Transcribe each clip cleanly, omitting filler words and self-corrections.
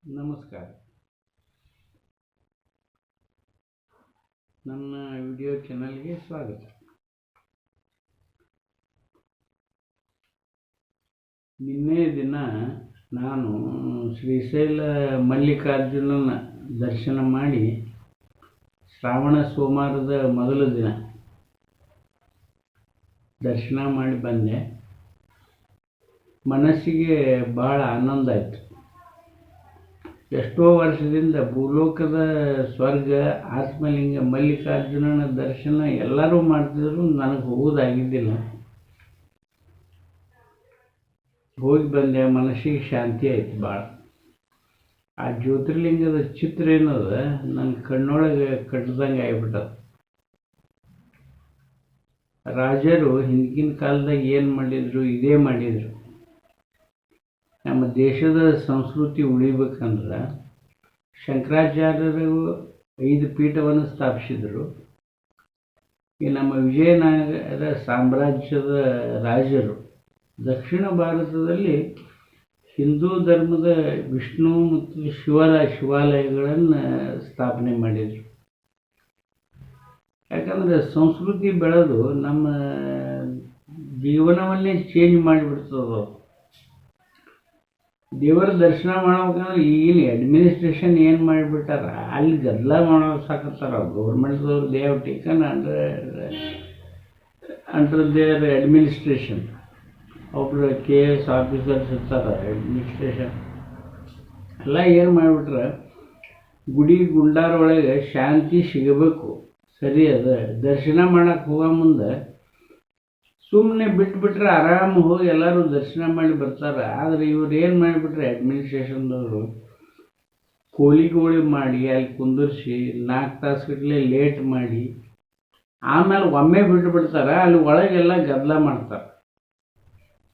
ನಮಸ್ಕಾರ. ನನ್ನ ವಿಡಿಯೋ ಚಾನಲ್ಗೆ ಸ್ವಾಗತ. ನಿನ್ನೆ ದಿನ ನಾನು ಶ್ರೀಶೈಲ ಮಲ್ಲಿಕಾರ್ಜುನನ ದರ್ಶನ ಮಾಡಿ ಶ್ರಾವಣ ಸೋಮವಾರದ ಮೊದಲ ದಿನ ದರ್ಶನ ಮಾಡಿ ಬಂದೆ. ಮನಸ್ಸಿಗೆ ಬಹಳ ಆನಂದ ಆಯಿತು. ಎಷ್ಟೋ ವರ್ಷದಿಂದ ಭೂಲೋಕದ ಸ್ವರ್ಗ ಆತ್ಮಲಿಂಗ ಮಲ್ಲಿಕಾರ್ಜುನನ ದರ್ಶನ ಎಲ್ಲರೂ ಮಾಡ್ತಿದ್ರು, ನನಗೆ ಹೋಗೋದಾಗಿದ್ದಿಲ್ಲ. ಹೋಗಿ ಬಂದೆ, ಮನಸ್ಸಿಗೆ ಶಾಂತಿ ಆಯ್ತು ಭಾಳ. ಆ ಜ್ಯೋತಿರ್ಲಿಂಗದ ಚಿತ್ರ ಏನದ ನನ್ನ ಕಣ್ಣೊಳಗೆ ಕಟ್ಟದಂಗೆ ಆಗಿಬಿಟ್ಟದ. ರಾಜರು ಹಿಂದಿನ ಕಾಲದಾಗ ಏನು ಮಾಡಿದರು, ಇದೇ ಮಾಡಿದರು. ನಮ್ಮ ದೇಶದ ಸಂಸ್ಕೃತಿ ಉಳಿಬೇಕಂದ್ರೆ ಶಂಕರಾಚಾರ್ಯರು 5 ಪೀಠವನ್ನು ಸ್ಥಾಪಿಸಿದರು. ಈ ನಮ್ಮ ವಿಜಯನಗರ ಸಾಮ್ರಾಜ್ಯದ ರಾಜರು ದಕ್ಷಿಣ ಭಾರತದಲ್ಲಿ ಹಿಂದೂ ಧರ್ಮದ ವಿಷ್ಣು ಮತ್ತು ಶಿವಾಲಯಗಳನ್ನು ಸ್ಥಾಪನೆ ಮಾಡಿದರು. ಯಾಕಂದರೆ ಸಂಸ್ಕೃತಿ ಬೆಳೆದು ನಮ್ಮ ಜೀವನವನ್ನೇ ಚೇಂಜ್ ಮಾಡಿಬಿಡ್ತದೆ. ದೇವರ ದರ್ಶನ ಮಾಡ್ಬೇಕಂದ್ರೆ ಈಗಿನ ಅಡ್ಮಿನಿಸ್ಟ್ರೇಷನ್ ಏನು ಮಾಡಿಬಿಟ್ಟಾರ, ಅಲ್ಲಿ ಗದ್ದಲ ಸಾಕತ್ತಾರ. ಗೌರ್ಮೆಂಟ್ದವ್ರು they have taken under their administration. ಒಬ್ಬರು KS ಆಫೀಸರ್ಸ್ ಇರ್ತಾರೆ, ಅಡ್ಮಿನಿಸ್ಟ್ರೇಷನ್ ಎಲ್ಲ ಏನು ಮಾಡಿಬಿಟ್ರೆ ಗುಡಿ ಗುಂಡಾರ ಒಳಗೆ ಶಾಂತಿ ಸಿಗಬೇಕು. ಸರಿ ಅದ. ದರ್ಶನ ಮಾಡಕ್ಕೆ ಹೋಗೋ ಮುಂದೆ ಸುಮ್ಮನೆ ಬಿಟ್ಬಿಟ್ರೆ ಆರಾಮ ಹೋಗಿ ಎಲ್ಲರೂ ದರ್ಶನ ಮಾಡಿ ಬರ್ತಾರೆ. ಆದರೆ ಇವ್ರು ಏನು ಮಾಡಿಬಿಟ್ರೆ ಅಡ್ಮಿನಿಸ್ಟ್ರೇಷನ್ದವರು ಕೋಳಿ ಮಾಡಿ ಅಲ್ಲಿ ಕುಂದರ್ಸಿ 4 ತಾಸುಗಟ್ಟಲೆ ಲೇಟ್ ಮಾಡಿ ಆಮೇಲೆ ಒಮ್ಮೆ ಬಿಟ್ಬಿಡ್ತಾರೆ. ಅಲ್ಲಿ ಒಳಗೆಲ್ಲ ಗದ್ದಲ ಮಾಡ್ತಾರೆ.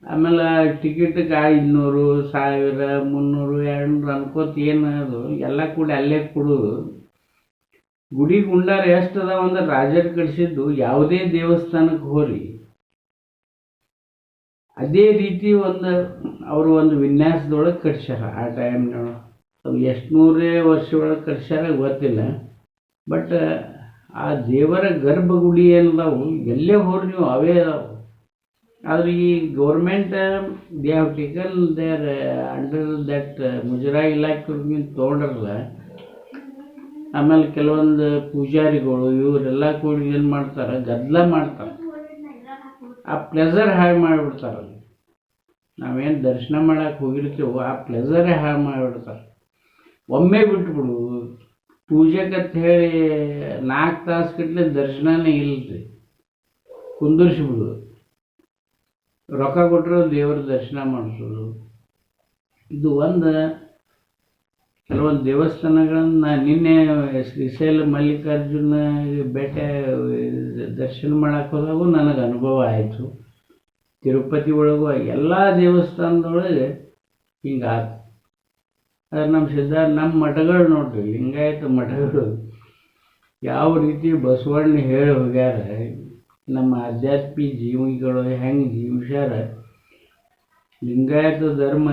ಆಮೇಲೆ ಟಿಕೆಟ್ಗೆ 500, 1000, 300, 200 ಅನ್ಕೋತ ಏನದು ಎಲ್ಲ ಕೂಡಿ ಅಲ್ಲೇ ಕೊಡೋದು. ಗುಡಿ ಗುಂಡಾರ ಎಷ್ಟು ಅದಾವ ಅಂದ್ರೆ ರಾಜರು ಕಳಿಸಿದ್ದು ಯಾವುದೇ ದೇವಸ್ಥಾನಕ್ಕೆ ಹೋರಿ ಅದೇ ರೀತಿ ಅವರು ಒಂದು ವಿನ್ಯಾಸದೊಳಗೆ ಕಟ್ಸ್ಯಾರ. ಆ ಟೈಮ್ನೊಳಗೆ ಅದು ಎಷ್ಟು 100 ವರ್ಷ ಒಳಗೆ ಕಟ್ಸ್ಯಾರ ಗೊತ್ತಿಲ್ಲ. ಬಟ್ ಆ ದೇವರ ಗರ್ಭಗುಡಿ ಏನದಾವು ಎಲ್ಲೇ ಹೋರಿ ನೀವು ಅವೇ ಅದಾವು. ಆದರೆ ಈ government they have taken their under that ಮುಜರಾಯಿ ಇಲಾಖೆ ತೊಗೊಂಡ್ರಲ್ಲ. ಆಮೇಲೆ ಕೆಲವೊಂದು ಪೂಜಾರಿಗಳು ಇವರೆಲ್ಲ ಕೂಡಿ ಏನು ಮಾಡ್ತಾರೆ, ಗದ್ದಲ ಮಾಡ್ತಾರೆ. ಆ ಪ್ಲೆಸರ್ ಹಾಳು ಮಾಡಿಬಿಡ್ತಾರೆ. ನಾವೇನು ದರ್ಶನ ಮಾಡಕ್ಕೆ ಹೋಗಿರ್ತೀವೋ ಆ ಪ್ಲೆಸರೇ ಹಾಳು ಮಾಡಿಬಿಡ್ತಾರೆ. ಒಮ್ಮೆ ಬಿಟ್ಬಿಡು ಪೂಜೆಗಂತ ಹೇಳಿ 4 ತಾಸುಗಟ್ಟಲೆ ದರ್ಶನನೇ ಇಲ್ಲರಿ, ಕುಂದರ್ಸಿಬಿಡು. ರೊಕ್ಕ ಕೊಟ್ಟರು ದೇವ್ರ ದರ್ಶನ ಮಾಡಿಸೋದು. ಇದು ಕೆಲವೊಂದು ದೇವಸ್ಥಾನಗಳನ್ನು ನಿನ್ನೆ ಶ್ರೀಶೈಲ ಮಲ್ಲಿಕಾರ್ಜುನ ಬೆಟ್ಟ ದರ್ಶನ ಮಾಡಕ್ಕೆ ಹೋದಾಗೂ ನನಗೆ ಅನುಭವ ಆಯಿತು. ತಿರುಪತಿ ಒಳಗೂ ಎಲ್ಲ ದೇವಸ್ಥಾನದೊಳಗೆ ಹಿಂಗಾಯ್ತು. ಆದರೆ ನಮ್ಮ ಮಠಗಳು ನೋಡ್ರಿ, ಲಿಂಗಾಯತ ಮಠಗಳು ಯಾವ ರೀತಿ ಬಸವಣ್ಣ ಹೇಳಿ ಹೋಗ್ಯಾರ, ನಮ್ಮ ಆಧ್ಯಾತ್ಮಿಕ ಜೀವಿಗಳು ಹೆಂಗೆ ಜೀವಿಸ್ಯಾರ. ಲಿಂಗಾಯತ ಧರ್ಮ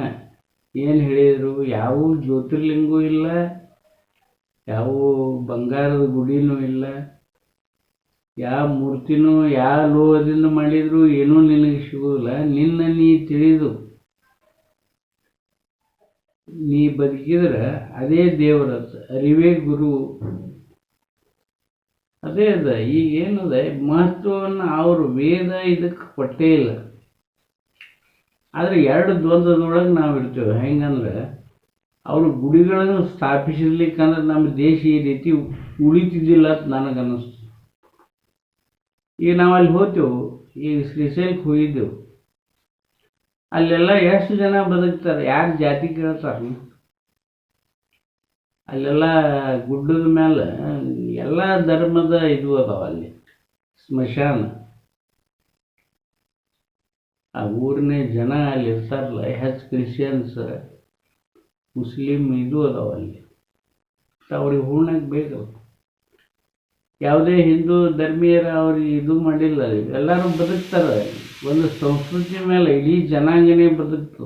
ಏನು ಹೇಳಿದರು, ಯಾವ ಜ್ಯೋತಿರ್ಲಿಂಗೂ ಇಲ್ಲ, ಯಾವ ಬಂಗಾರದ ಗುಡಿನೂ ಇಲ್ಲ, ಯಾವ ಮೂರ್ತಿನೂ ಯಾವ ಲೋಹದಿಂದ ಮಾಡಿದರೂ ಏನೂ ನಿನಗೆ ಸಿಗೋದಿಲ್ಲ. ನೀ ತಿಳಿದು ನೀ ಬದುಕಿದ್ರೆ ಅದೇ ದೇವರತ್ತ, ಅರಿವೇ ಗುರು. ಅದೇ ಅದ. ಈಗ ಏನದ ಮಹತ್ವವನ್ನು ಅವರು ವೇದ ಇದಕ್ಕೆ ಕೊಟ್ಟೇ ಇಲ್ಲ. ಆದರೆ 2 ದ್ವಂದ್ವದೊಳಗೆ ನಾವು ಇರ್ತೇವೆ. ಹೆಂಗಂದ್ರೆ ಅವರು ಗುಡಿಗಳನ್ನು ಸ್ಥಾಪಿಸಿರ್ಲಿಕ್ಕಂದ್ರೆ ನಮ್ಮ ದೇಶ ಈ ರೀತಿ ಉಳಿತಿದ್ದಿಲ್ಲ ಅಂತ ನನಗನ್ನಿಸ್ತು. ಈಗ ನಾವು ಅಲ್ಲಿ ಹೋಗ್ತೇವೆ, ಈಗ ಶ್ರೀಶೈಲಕ್ಕೆ ಹೋಗಿದ್ದೆವು, ಅಲ್ಲೆಲ್ಲ ಎಷ್ಟು ಜನ ಬದುಕ್ತಾರೆ, ಯಾರು ಜಾತಿ ಕೇಳ್ತಾರೆ. ಅಲ್ಲೆಲ್ಲ ಗುಡ್ಡದ ಮೇಲೆ ಎಲ್ಲ ಧರ್ಮದ ಇದು ಅದಾವ. ಅಲ್ಲಿ ಸ್ಮಶಾನ, ಆ ಊರಿನ ಜನ ಅಲ್ಲಿ ಇರ್ತಾರಲ್ಲ, ಹೆಚ್ಚು ಕ್ರಿಶ್ಚಿಯನ್ಸ್ ಮುಸ್ಲಿಮ್ ಇದು ಅದಾವ ಅಲ್ಲಿ. ಅವ್ರಿಗೆ ಹೂಣಕ್ಕೆ ಬೇಕಲ್ಲ. ಯಾವುದೇ ಹಿಂದೂ ಧರ್ಮೀಯರ ಅವ್ರಿಗೆ ಇದು ಮಾಡಿಲ್ಲ. ಎಲ್ಲರೂ ಬದುಕ್ತಾರೆ. ಒಂದು ಸಂಸ್ಕೃತಿ ಮೇಲೆ ಇಡೀ ಜನಾಂಗನೇ ಬದುಕ್ತು.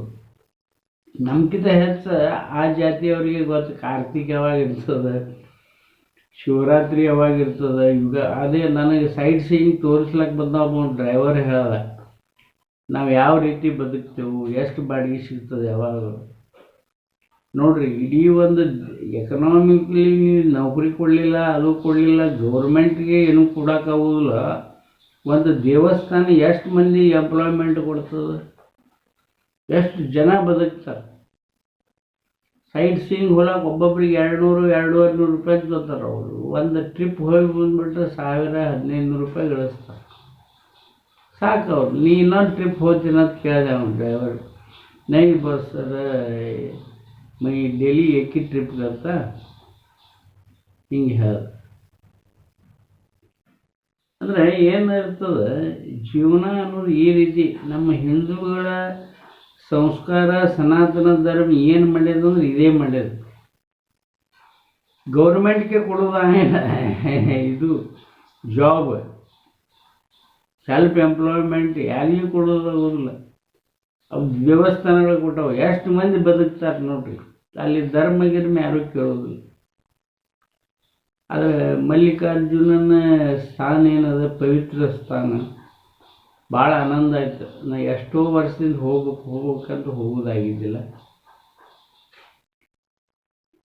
ನಮ್ಗಿಂತ ಹೆಚ್ಚು ಆ ಜಾತಿಯವರಿಗೆ ಗೊತ್ತು ಕಾರ್ತಿಕ್ ಯಾವಾಗ ಇರ್ತದೆ, ಶಿವರಾತ್ರಿ ಯಾವಾಗ ಇರ್ತದೆ. ಈಗ ಅದೇ ನನಗೆ ಸೈಟ್ ಸೀಯಿಂಗ್ ತೋರಿಸ್ಲಕ್ಕೆ ಬಂದ ಒಬ್ಬ ಡ್ರೈವರ್ ಹೇಳ್ದ, ನಾವು ಯಾವ ರೀತಿ ಬದುಕ್ತೇವೆ, ಎಷ್ಟು ಬಾಡಿಗೆ ಸಿಗ್ತದೆ ಯಾವಾಗ. ನೋಡ್ರಿ, ಇಡೀ ಒಂದು ಎಕನಾಮಿಕ್ಲಿ ನೀವು ನೌಕರಿ ಕೊಡಲಿಲ್ಲ, ಅದು ಕೊಡಲಿಲ್ಲ, ಗೌರ್ಮೆಂಟ್ಗೆ ಏನೂ ಕೊಡೋಕ್ಕಾಗೋದಿಲ್ಲ. ಒಂದು ದೇವಸ್ಥಾನ ಎಷ್ಟು ಮಂದಿ ಎಂಪ್ಲಾಯ್ಮೆಂಟ್ ಕೊಡ್ತದೆ, ಎಷ್ಟು ಜನ ಬದುಕ್ತಾರೆ. ಸೈಟ್ ಸೀಯಿಂಗ್ ಹೊಲಕ್ಕೆ ಒಬ್ಬೊಬ್ರಿಗೆ 200-250 ರೂಪಾಯಿ ತೊಗೋತಾರೆ ಅವರು. ಒಂದು ಟ್ರಿಪ್ ಹೋಗಿ ಬಂದುಬಿಟ್ರೆ 1000-1500 ರೂಪಾಯಿ ಗಳಿಸ್ತಾರೆ. ಸಾಕು ಅವ್ರು. ನೀ ಇನ್ನೊಂದು ಟ್ರಿಪ್ ಹೋಗ್ತೀನಿ ಅಂತ ಕೇಳಿದೆ ಅವ್ನು ಡ್ರೈವರ್. ನೈ ಬಸ್ ಸರ್, ಮೈ ಡೈಲಿ ಏಕಿ ಟ್ರಿಪ್ करता ಹಿಂಗೆ ಹೇಳ. ಅಂದರೆ ಏನಿರ್ತದೆ, ಜೀವನ ಅನ್ನೋದು ಈ ರೀತಿ. ನಮ್ಮ ಹಿಂದೂಗಳ ಸಂಸ್ಕಾರ, ಸನಾತನ ಧರ್ಮ ಏನು ಮಾಡ್ಯದ ಅಂದ್ರೆ ಇದೇ ಮಾಡ್ಯದ. ಗೌರ್ಮೆಂಟ್ಗೆ ಕೊಡೋದಾಗಿಲ್ಲ ಇದು ಜಾಬ್, ಸೆಲ್ಫ್ ಎಂಪ್ಲಾಯ್ಮೆಂಟ್ ಯಾರಿಗೂ ಕೊಡೋದಾಗೋದಿಲ್ಲ. ಅವು ದೇವಸ್ಥಾನಗಳು ಕೊಟ್ಟವು, ಎಷ್ಟು ಮಂದಿ ಬದುಕ್ತಾರೆ ನೋಡ್ರಿ. ಅಲ್ಲಿ ಧರ್ಮ ಗಿರ್ಮ ಯಾರೂ ಕೇಳೋದಿಲ್ಲ. ಆದರೆ ಮಲ್ಲಿಕಾರ್ಜುನನ ಸ್ಥಾನ ಏನದ, ಪವಿತ್ರ ಸ್ಥಾನ, ಭಾಳ ಆನಂದ ಆಯ್ತು. ನಾ ಎಷ್ಟೋ ವರ್ಷದಿಂದ ಹೋಗ್ಬೇಕಂತ ಹೋಗೋದಾಗಿದ್ದಿಲ್ಲ.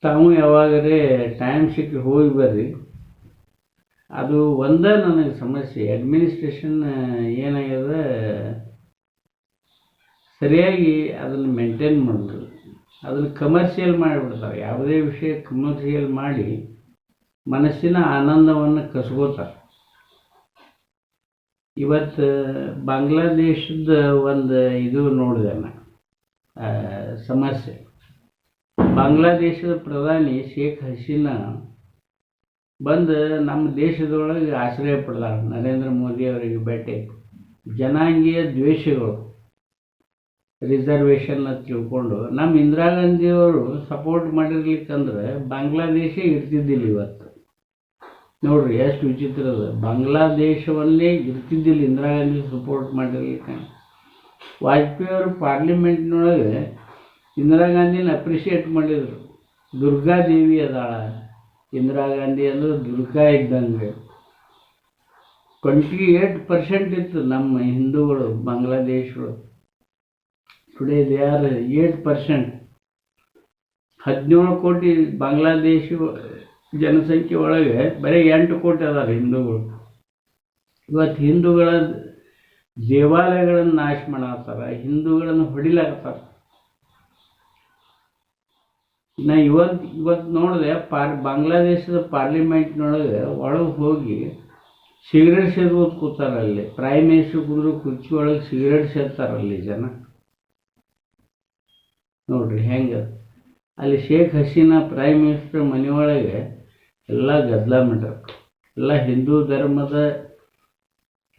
ತಾವು ಯಾವಾಗರೇ ಟೈಮ್ ಸಿಕ್ಕಿ ಹೋಗಿ ಬರ್ರಿ. ಅದು ಒಂದೇ ನನಗೆ ಸಮಸ್ಯೆ, ಅಡ್ಮಿನಿಸ್ಟ್ರೇಷನ್ ಏನಾಗ್ಯದ, ಸರಿಯಾಗಿ ಅದನ್ನು ಮೇಂಟೈನ್ ಮಾಡೋದು. ಅದನ್ನು ಕಮರ್ಷಿಯಲ್ ಮಾಡಿಬಿಡ್ತಾರೆ. ಯಾವುದೇ ವಿಷಯ ಕಮರ್ಷಿಯಲ್ ಮಾಡಿ ಮನಸ್ಸಿನ ಆನಂದವನ್ನು ಕಸ್ಕೋತಾರೆ. ಇವತ್ತು ಬಾಂಗ್ಲಾದೇಶದ ಒಂದು ಇದು ನೋಡಿದೆ ನಾನು, ಸಮಸ್ಯೆ. ಬಾಂಗ್ಲಾದೇಶದ ಪ್ರಧಾನಿ ಶೇಖ್ ಹಸೀನಾ ಬಂದು ನಮ್ಮ ದೇಶದೊಳಗೆ ಆಶ್ರಯ ಪಡೆದಾರ ನರೇಂದ್ರ ಮೋದಿ ಅವರಿಗೆ ಭೇಟಿ. ಜನಾಂಗೀಯ ದ್ವೇಷಗಳು, ರಿಸರ್ವೇಷನ್ ಅಂತ ತಿಳ್ಕೊಂಡು ನಮ್ಮ ಇಂದಿರಾ ಗಾಂಧಿಯವರು ಸಪೋರ್ಟ್ ಮಾಡಿರ್ಲಿಕ್ಕಂದ್ರೆ ಬಾಂಗ್ಲಾದೇಶ ಇರ್ತಿದ್ದಿಲ್ಲ ಇವತ್ತು. ನೋಡ್ರಿ ಎಷ್ಟು ವಿಚಿತ್ರ ಅದ. ಬಾಂಗ್ಲಾದೇಶವನ್ನೇ ಇರ್ತಿದ್ದಿಲ್ಲ ಇಂದಿರಾ ಗಾಂಧಿ ಸಪೋರ್ಟ್ ಮಾಡಿರ್ಲಿಕ್ಕೆ. ವಾಜಪೇಯಿ ಅವರು ಪಾರ್ಲಿಮೆಂಟ್ನೊಳಗೆ ಇಂದಿರಾ ಗಾಂಧಿನ ಅಪ್ರಿಷಿಯೇಟ್ ಮಾಡಿದರು. ದುರ್ಗಾದೇವಿ ಅದಾಳ ಇಂದಿರಾ ಗಾಂಧಿ ಅಂದ್ರೆ ದುರ್ಗಾ ಇದ್ದಂಗೆ. 28% ಇತ್ತು ನಮ್ಮ ಹಿಂದೂಗಳು ಬಾಂಗ್ಲಾದೇಶಗಳು. Today they are 8%. 17 ಕೋಟಿ ಬಾಂಗ್ಲಾದೇಶ ಜನಸಂಖ್ಯೆ ಒಳಗೆ ಬರೀ 8 ಕೋಟಿ ಅದಾರ ಹಿಂದೂಗಳು. ಇವತ್ತು ಹಿಂದೂಗಳ ದೇವಾಲಯಗಳನ್ನು ನಾಶ ಮಾಡತ್ತಾರ, ಹಿಂದೂಗಳನ್ನು ಹೊಡಿಲಾಕತ್ತಾರ. ನಾ ಇವತ್ತು ನೋಡಿದೆ, ಬಾಂಗ್ಲಾದೇಶದ ಪಾರ್ಲಿಮೆಂಟ್ನೊಳಗೆ ಒಳಗೆ ಹೋಗಿ ಸಿಗರೇಟ್ ಸೇದೋದು ಕೂತಾರಲ್ಲಿ. ಪ್ರೈಮ್ ಮಿನಿಸ್ಟರ್ ಕುಂದ್ರು ಕುರ್ಚಿ ಒಳಗೆ ಸಿಗರೇಟ್ ಸೇರ್ತಾರಲ್ಲಿ ಜನ. ನೋಡ್ರಿ ಹೆಂಗೆ ಅಲ್ಲಿ ಶೇಖ್ ಹಸೀನಾ ಪ್ರೈಮ್ ಮಿನಿಸ್ಟರ್ ಮನೆಯೊಳಗೆ ಎಲ್ಲ ಗದ್ದಲ ಮಾಡ್ಯಾರ. ಎಲ್ಲ ಹಿಂದೂ ಧರ್ಮದ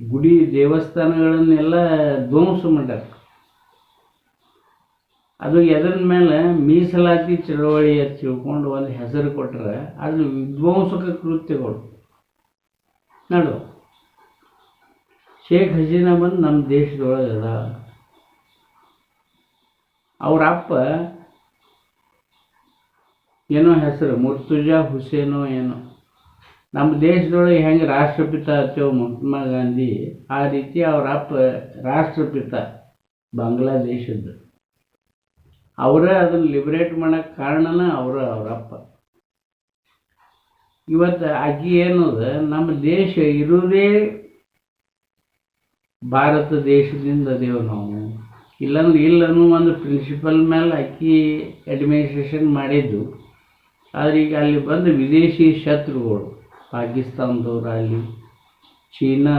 ಗುಡಿ ದೇವಸ್ಥಾನಗಳನ್ನೆಲ್ಲ ಧ್ವಂಸ ಮಾಡ್ಯಾರ. ಅದು ಎದ್ರ ಮೇಲೆ ಮೀಸಲಾತಿ ಚಳವಳಿ ಅಂತ ತಿಳ್ಕೊಂಡು ಒಂದು ಹೆಸರು ಕೊಟ್ಟರೆ ಅದು ವಿಧ್ವಂಸಕ ಕೃತ್ಯಗಳು ನಡು. ಶೇಖ್ ಹಸೀನಾ ಬಂದು ನಮ್ಮ ದೇಶದೊಳಗೆ ಅದ. ಅವ್ರ ಅಪ್ಪ ಏನೋ ಹೆಸರು ಮುರ್ತುಜಾ ಹುಸೇನೋ ಏನೋ. ನಮ್ಮ ದೇಶದೊಳಗೆ ಹೆಂಗೆ ರಾಷ್ಟ್ರಪಿತ ಅತ್ತೇವ ಮಹಾತ್ಮ ಗಾಂಧಿ, ಆ ರೀತಿ ಅವ್ರ ಅಪ್ಪ ರಾಷ್ಟ್ರಪಿತ ಬಾಂಗ್ಲಾದೇಶದ್ದು. ಅವರೇ ಅದನ್ನು ಲಿಬರೇಟ್ ಮಾಡೋಕ್ಕೆ ಕಾರಣನ ಅವರಪ್ಪ. ಇವತ್ತು ಆಕೆ ಏನದ, ನಮ್ಮ ದೇಶ ಇರೋದೇ ಭಾರತ ದೇಶದಿಂದ ಅದೇವು ನಾವು. ಇಲ್ಲಾಂದ್ರೆ ಇಲ್ಲನೂ ಒಂದು ಪ್ರಿನ್ಸಿಪಲ್ ಮೇಲೆ ಆಕೆ ಅಡ್ಮಿನಿಸ್ಟ್ರೇಷನ್ ಮಾಡಿದ್ದು. ಆದರೆ ಈಗ ಅಲ್ಲಿ ಬಂದು ವಿದೇಶಿ ಶತ್ರುಗಳು, ಪಾಕಿಸ್ತಾನದವ್ರು ಅಲ್ಲಿ, ಚೀನಾ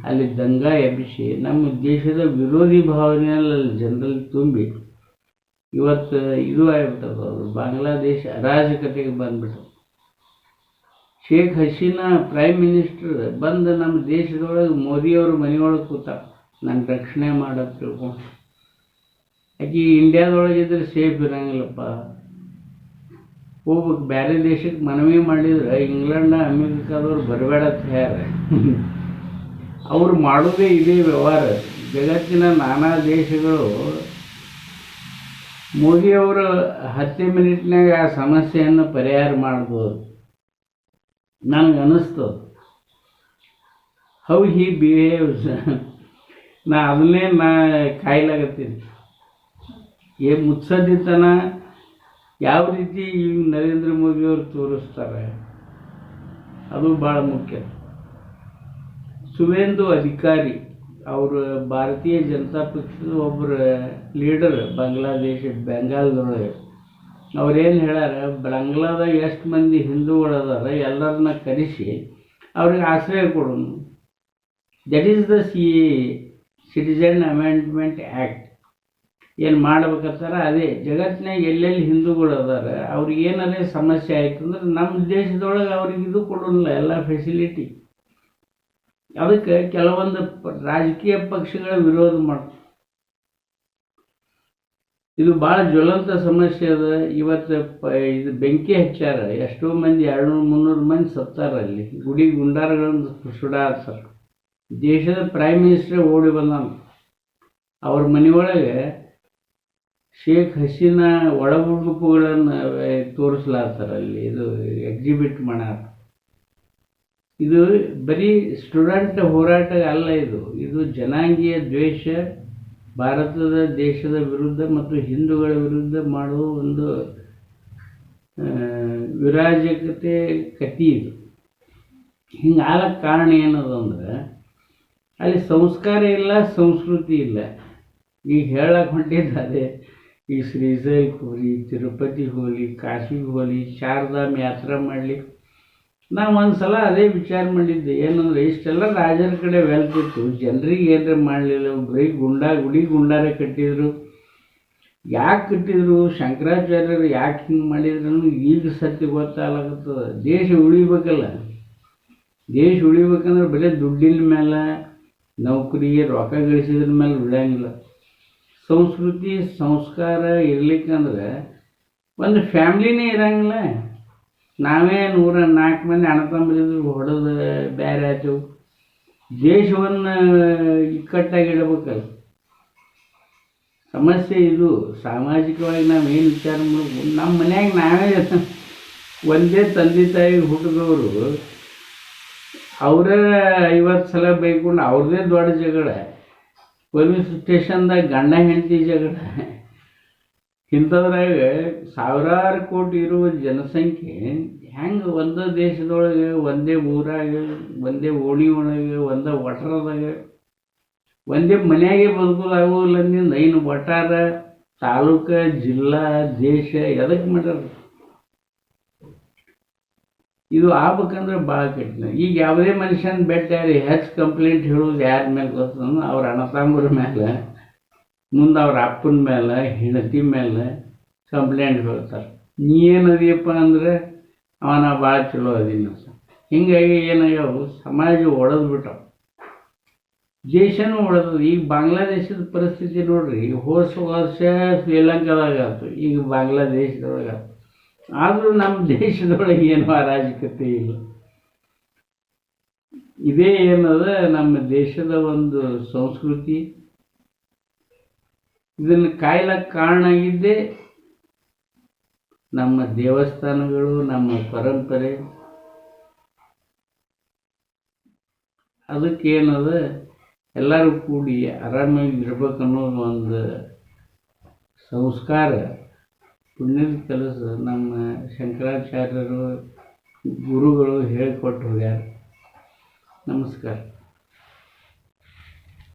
ಅಲ್ಲಿ ದಂಗ ಎಬ್ಬಿಸಿ ನಮ್ಮ ದೇಶದ ವಿರೋಧಿ ಭಾವನೆಯಲ್ಲಿ ಅಲ್ಲಿ ಜನರಲ್ಲಿ ತುಂಬಿ ಇವತ್ತು ಇದು ಆಗಿಬಿಟ್ಟದು. ಅವರು ಬಾಂಗ್ಲಾದೇಶ ಅರಾಜಕತೆಗೆ ಬಂದ್ಬಿಟ್ಟು. ಶೇಖ್ ಹಸೀನಾ ಪ್ರೈಮ್ ಮಿನಿಸ್ಟರ್ ಬಂದು ನಮ್ಮ ದೇಶದೊಳಗೆ ಮೋದಿಯವರು ಮನೆಯೊಳಗೆ ಕೂತ ನನ್ನ ರಕ್ಷಣೆ ಮಾಡೋದು ತಿಳ್ಕೊಂಡು. ಆಕೆ ಇಂಡಿಯಾದೊಳಗಿದ್ರೆ ಸೇಫ್ ಇರೋಂಗಿಲ್ಲಪ್ಪ. ಹೋಗ್ಬೇಕು ಬೇರೆ ದೇಶಕ್ಕೆ ಮನವಿ ಮಾಡಿದ್ರೆ ಇಂಗ್ಲೆಂಡ್ ಅಮೇರಿಕಾದವ್ರು ಬರಬೇಡ ತಯಾರ. ಅವರು ಮಾಡೋದೇ ಇದೇ ವ್ಯವಹಾರ. ಜಗತ್ತಿನ ನಾನಾ ದೇಶಗಳು ಮೋದಿಯವರು 10 ಮಿನಿಟ್ನಾಗ ಆ ಸಮಸ್ಯೆಯನ್ನು ಪರಿಹಾರ ಮಾಡ್ಬೋದು. ನನಗೆ ಅನ್ನಿಸ್ತು ಹೌ ಹಿ ಬಿಹೇವ್ಸ್. ಅದನ್ನೇ ಕಾಯ್ಲಾಗತ್ತೀನಿ. ಮುತ್ಸದ್ದಿತನ ಯಾವ ರೀತಿ ಈ ನರೇಂದ್ರ ಮೋದಿಯವರು ತೋರಿಸ್ತಾರೆ ಅದು ಭಾಳ ಮುಖ್ಯ. ಸುವೇಂದು ಅಧಿಕಾರಿ ಅವರು ಭಾರತೀಯ ಜನತಾ ಪಕ್ಷದ ಒಬ್ಬರು ಲೀಡರ್ ಬೆಂಗಾಲ್ದೊಳಗೆ. ಅವ್ರೇನು ಹೇಳ್ಯಾರ, ಬಂಗ್ಲಾದಾಗ ಎಷ್ಟು ಮಂದಿ ಹಿಂದೂಗಳದಾರ ಎಲ್ಲರನ್ನ ಕರೆಸಿ ಅವ್ರಿಗೆ ಆಶ್ರಯ ಕೊಡೋಣ. That is the citizen amendment act. ಏನು ಮಾಡ್ಬೇಕಂತಾರ ಅದೇ. ಜಗತ್ತಿನಾಗ ಎಲ್ಲೆಲ್ಲಿ ಹಿಂದೂಗಳು ಅದಾರ ಅವ್ರಿಗೆ ಏನಾರೇ ಸಮಸ್ಯೆ ಆಯಿತು ಅಂದ್ರೆ ನಮ್ಮ ದೇಶದೊಳಗೆ ಅವ್ರಿಗೆ ಇದು ಕೊಡೋಲ್ಲ ಎಲ್ಲ ಫೆಸಿಲಿಟಿ. ಅದಕ್ಕೆ ಕೆಲವೊಂದು ರಾಜಕೀಯ ಪಕ್ಷಗಳ ವಿರೋಧ ಮಾಡ್ತಾರೆ. ಇದು ಭಾಳ ಜ್ವಲಂತ ಸಮಸ್ಯೆ ಅದ. ಇವತ್ತು ಇದು ಬೆಂಕಿ ಹಚ್ಚಾರ, ಎಷ್ಟೋ ಮಂದಿ 200-300 ಮಂದಿ ಸತ್ತಾರ. ಅಲ್ಲಿ ಗುಡಿ ಗುಂಡಾರಗಳನ್ನು ಸುಡಾಡ್ತಾರ. ದೇಶದ ಪ್ರೈಮ್ ಮಿನಿಸ್ಟರ್ ಓಡಿ ಬಂದಾನ. ಅವ್ರ ಮನೆಯೊಳಗೆ ಶೇಖ್ ಹಸೀನಾ ಒಳಗುಡುಪುಗಳನ್ನು ತೋರಿಸ್ಲಾತ್ತಾರ. ಅಲ್ಲಿ ಇದು ಎಕ್ಸಿಬಿಟ್ ಮಾಡ್ಯಾರ. ಇದು ಬರೀ ಸ್ಟೂಡೆಂಟ್ ಹೋರಾಟ ಅಲ್ಲ, ಇದು ಜನಾಂಗೀಯ ದ್ವೇಷ, ಭಾರತದ ದೇಶದ ವಿರುದ್ಧ ಮತ್ತು ಹಿಂದೂಗಳ ವಿರುದ್ಧ ಮಾಡುವ ಒಂದು ವಿರಾಜಕತೆ ಕತಿ ಇದು. ಹಿಂಗೆ ಆಗಕ್ಕೆ ಕಾರಣ ಏನದು ಅಂದ್ರೆ ಅಲ್ಲಿ ಸಂಸ್ಕಾರ ಇಲ್ಲ, ಸಂಸ್ಕೃತಿ ಇಲ್ಲ. ಈಗ ಹೇಳಕ್ಕೆ ಹೊಂಟಿದ್ದು ಅದೇ. ಈ ಶ್ರೀಶೈಲಕ್ಕೆ ಹೋಗಲಿ, ತಿರುಪತಿ ಹೋಗಲಿ, ಕಾಶಿಗೆ ಹೋಗಲಿ, ಶಾರದಾಮ್ ಯಾತ್ರೆ ಮಾಡಲಿ. ನಾವು ಒಂದು ಸಲ ಅದೇ ವಿಚಾರ ಮಾಡಿದ್ದೆ, ಏನಂದ್ರೆ ಇಷ್ಟೆಲ್ಲ ರಾಜರ ಕಡೆ ವೆಲ್ತ್ ಇತ್ತು, ಜನರಿಗೆ ಏನರ ಮಾಡಲಿಲ್ಲ. ಬರೀ ಗುಡಿ ಗುಂಡಾರೆ ಕಟ್ಟಿದ್ರು. ಯಾಕೆ ಕಟ್ಟಿದ್ರು, ಶಂಕರಾಚಾರ್ಯರು ಯಾಕೆ ಹಿಂಗೆ ಮಾಡಿದ್ರು ಈಗ ಸತ್ಯ ಗೊತ್ತಾಗತ್ತದ. ದೇಶ ಉಳಿಬೇಕಲ್ಲ. ದೇಶ ಉಳಿಬೇಕಂದ್ರೆ ಬರೀ ದುಡ್ಡಿನ ಮೇಲೆ, ನೌಕರಿಗೆ ರೊಕ್ಕ ಗಳಿಸಿದ್ರ ಮೇಲೆ ಉಳಿಯಂಗಿಲ್ಲ. ಸಂಸ್ಕೃತಿ ಸಂಸ್ಕಾರ ಇರ್ಲಿಕ್ಕಂದ್ರೆ ಒಂದು ಫ್ಯಾಮ್ಲಿನೇ ಇರಂಗಿಲ್ಲ. ನಾವೇ 104 ಮಂದಿ ಅಣ್ಣ ತಮ್ಮರಿದ್ರು ಹೊಡೆದು ಬೇರೆ ಆಯ್ತು. ದೇಶವನ್ನು ಇಕ್ಕಟ್ಟಾಗಿಡಬೇಕಲ್ಲ. ಸಮಸ್ಯೆ ಇದು. ಸಾಮಾಜಿಕವಾಗಿ ನಾವೇನು ವಿಚಾರ ಮಾಡ್ಬೇಕು. ನಮ್ಮ ಮನ್ಯಾಗ ನಾವೇ ಒಂದೇ ತಂದೆ ತಾಯಿಗೆ ಹುಟ್ಟಿದವರು ಅವರೇ 50 ಸಲ ಬೈಕೊಂಡು ಅವ್ರದ್ದೇ ದೊಡ್ಡ ಜಗಳ. ಪೊಲೀಸ್ ಸ್ಟೇಷನ್ದಾಗ ಗಂಡ ಹೆಂಡತಿ ಜಗಳ. ಇಂಥದ್ರಾಗ 1000 ಕೋಟಿ ಇರುವ ಜನಸಂಖ್ಯೆ ಹೆಂಗೆ ಒಂದೇ ದೇಶದೊಳಗೆ, ಒಂದೇ ಊರಾಗ, ಒಂದೇ ಓಣಿ ಒಳಗೆ, ಒಂದೇ ಒಟ್ರದಾಗ, ಒಂದೇ ಮನೆಯಾಗೆ ಬದುಕೋದಾಗೋಲ್ಲ ಅಂದಿಂದ ಇನ್ನು ಒಟ್ಟಾರ ತಾಲೂಕು, ಜಿಲ್ಲಾ, ದೇಶ ಎದಕ್ಕೆ ಮಾಡ್ಯಾರ? ಇದು ಆಗ್ಬೇಕಂದ್ರೆ ಭಾಳ ಕಠಿಣ. ಈಗ ಯಾವುದೇ ಮನುಷ್ಯನ ಬೆಟ್ಟಾರಿ ಹೆಚ್ಚು ಕಂಪ್ಲೇಂಟ್ ಹೇಳೋದು ಯಾರ ಮೇಲೆ ಗೊತ್ತಂದ್ರೆ ಅವ್ರ ಅಣ್ಣ ತಮ್ಮರ ಮೇಲೆ, ಮುಂದೆ ಅವ್ರ ಅಪ್ಪನ ಮೇಲೆ, ಹೆಂಡತಿ ಮೇಲೆ ಕಂಪ್ಲೇಂಟ್ ಹೇಳ್ತಾರೆ. ನೀ ಏನದಿಯಪ್ಪ ಅಂದ್ರೆ ಅವನ ಭಾಳ ಚಲೋ ಅದೀನಿ ಅಂತ. ಹೀಗಾಗಿ ಏನಾಗ್ಯಾವ, ಸಮಾಜ ಒಡೆದು ಬಿಟ್ಟವು, ದೇಶನೂ ಒಡೆದು. ಈಗ ಬಾಂಗ್ಲಾದೇಶದ ಪರಿಸ್ಥಿತಿ ನೋಡ್ರಿ. ಹೋದ ವರ್ಷ ಶ್ರೀಲಂಕಾದಾಗ ಆಯ್ತು, ಈಗ ಬಾಂಗ್ಲಾದೇಶದೊಳಗೆ ಆಯ್ತು. ಆದರೂ ನಮ್ಮ ದೇಶದೊಳಗೆ ಏನೂ ಅರಾಜಕತೆ ಇಲ್ಲ. ಇದೇ ಏನದ ನಮ್ಮ ದೇಶದ ಒಂದು ಸಂಸ್ಕೃತಿ. ಇದನ್ನು ಕಾಯ್ಲಕ್ಕೆ ಕಾರಣ ಆಗಿದ್ದೇ ನಮ್ಮ ದೇವಸ್ಥಾನಗಳು, ನಮ್ಮ ಪರಂಪರೆ. ಅದಕ್ಕೇನದ ಎಲ್ಲರೂ ಕೂಡಿ ಆರಾಮಾಗಿ ಇರ್ಬೇಕು ಅನ್ನೋದು ಒಂದು ಸಂಸ್ಕಾರ, ಪುಣ್ಯದ ಕೆಲಸ ನಮ್ಮ ಶಂಕರಾಚಾರ್ಯರು ಗುರುಗಳು ಹೇಳಿಕೊಟ್ಟು ಹೋಗ್ಯಾರ. ನಮಸ್ಕಾರ.